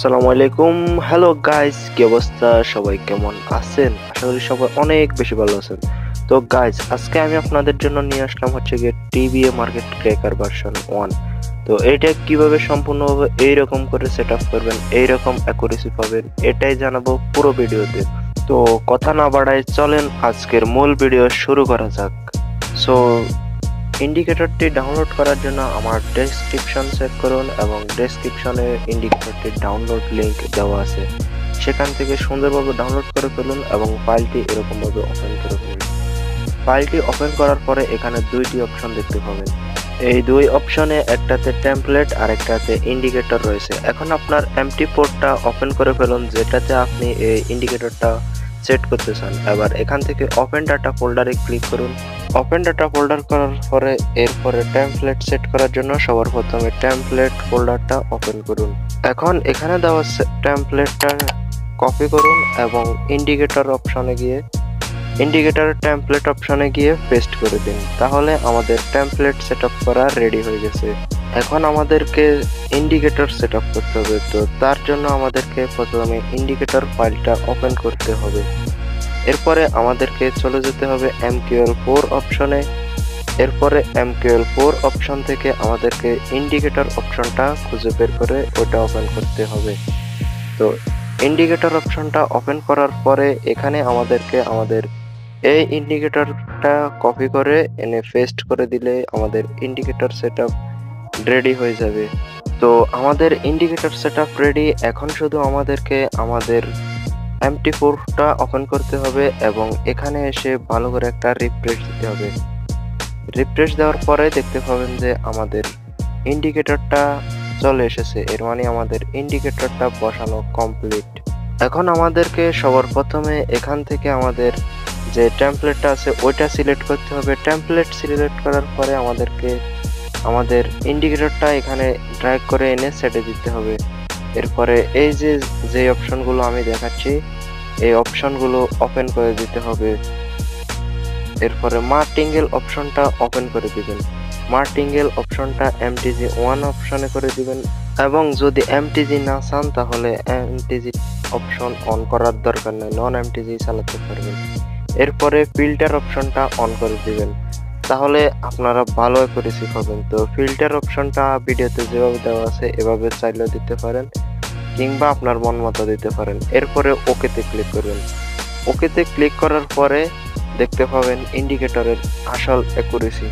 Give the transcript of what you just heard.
আসসালামু আলাইকুম। Hello guys, কি অবস্থা? সবাই কেমন আছেন? আশা করি সবাই অনেক বেশি ভালো আছেন। তো গাইস, আজকে আমি আপনাদের জন্য নিয়ে আসলাম হচ্ছে গিয়ে টিবিএ মার্কেট ক্র্যাকার ভার্সন 1। তো এটা কিভাবে সম্পূর্ণভাবে এইরকম করে সেট আপ করবেন, এইরকম অ্যাকুরেসি পাবেন, এটাই জানাবো পুরো ভিডিওতে। তো কথা না বাড়ায় চলেন আজকের মূল ভিডিও শুরু করা যাক। সো ইন্ডিকেটরটি ডাউনলোড করার জন্য আমার ডেসক্রিপশন চেক করুন এবং ডেসক্রিপশনে ইন্ডিকেটরটির ডাউনলোড লিংক দেওয়া আছে, সেখান থেকে সুন্দরভাবে ডাউনলোড করে ফেলুন এবং ফাইলটি এরকমভাবে ওপেন করে ফেলুন। ফাইলটি ওপেন করার পরে এখানে দুইটি অপশন দেখতে পাবেন। এই দুই অপশনে একটাতে টেমপ্লেট আর একটাতে ইন্ডিকেটর রয়েছে। এখন আপনার এমটি পোর্টটা ওপেন করে ফেলুন যেটাতে আপনি এই ইন্ডিকেটরটা সেট করতে চান। এবার এখান থেকে ওপেন ডাটা ফোল্ডারে ক্লিক করুন। ওপেন ডাটা ফোল্ডার করার পরে এরপরে টেমপ্লেট সেট করার জন্য সবার প্রথমে টেমপ্লেট ফোল্ডারটা ওপেন করুন। এখন এখানে দেওয়া টেমপ্লেটটা কপি করুন এবং ইন্ডিকেটর টেমপ্লেট অপশনে গিয়ে পেস্ট করে দিন। তাহলে আমাদের টেমপ্লেট সেটআপ করা রেডি হয়ে গেছে। এখন আমাদেরকে ইন্ডিকেটর সেটআপ করতে হবে। তো তার জন্য আমাদেরকে প্রথমে ইন্ডিকেটর ফাইলটা ওপেন করতে হবে। এরপরে আমাদেরকে চলে যেতে হবে MQL4 অপশনে। এরপরে MQL4 অপশন থেকে আমাদেরকে ইন্ডিকেটর অপশনটা খুঁজে বের করে ওটা ওপেন করতে হবে। তো ইন্ডিকেটর অপশনটা ওপেন করার পরে এখানে আমাদেরকে আমাদের এই ইন্ডিকেটরটা কপি করে এনে পেস্ট করে দিলে আমাদের ইন্ডিকেটর সেটআপ রেডি হয়ে যাবে। তো আমাদের ইন্ডিকেটর সেটআপ রেডি। এখন শুধু আমাদেরকে আমাদের MT4টা ওপেন করতে হবে এবং এখানে এসে ভালো করে একটা রিফ্রেশ দিতে হবে। রিফ্রেশ দেওয়ার পরে দেখতে পাবেন যে আমাদের ইন্ডিকেটরটা চলে এসেছে, এর মানে আমাদের ইন্ডিকেটরটা বসানো কমপ্লিট। এখন আমাদেরকে সবার প্রথমে এখান থেকে আমাদের যে টেমপ্লেটটা আছে ওইটা সিলেক্ট করতে হবে। টেমপ্লেট সিলেক্ট করার পরে আমাদেরকে আমাদের ইন্ডিকেটরটা এখানে ড্র্যাগ করে এনে সেটে দিতে হবে। এরপরে এই যে অপশনগুলো আমি দেখাচ্ছি এই অপশনগুলো ওপেন করে দিতে হবে। এরপরে মার্টিঙ্গেল অপশনটা ওপেন করে দিবেন। মার্টিঙ্গেল অপশনটা MTG1 অপশনে করে দিবেন এবং যদি MTG না চান তাহলে MTG অপশন অন করার দরকার নেই, নন MTG চালাতে পারবেন। এরপরে ফিল্টার অপশনটা অন করে দিবেন, তাহলে আপনারা ভালো অ্যাকুরেসি পাবেন। তো ফিল্টার অপশনটা ভিডিওতে যেভাবে দেওয়া আছে এভাবে চাইলেও দিতে পারেন কিংবা আপনার মন মতো দিতে পারেন। এরপরে ওকেতে ক্লিক করবেন। ওকেতে ক্লিক করার পরে দেখতে পাবেন ইন্ডিকেটরের আসল অ্যাকুরেসি।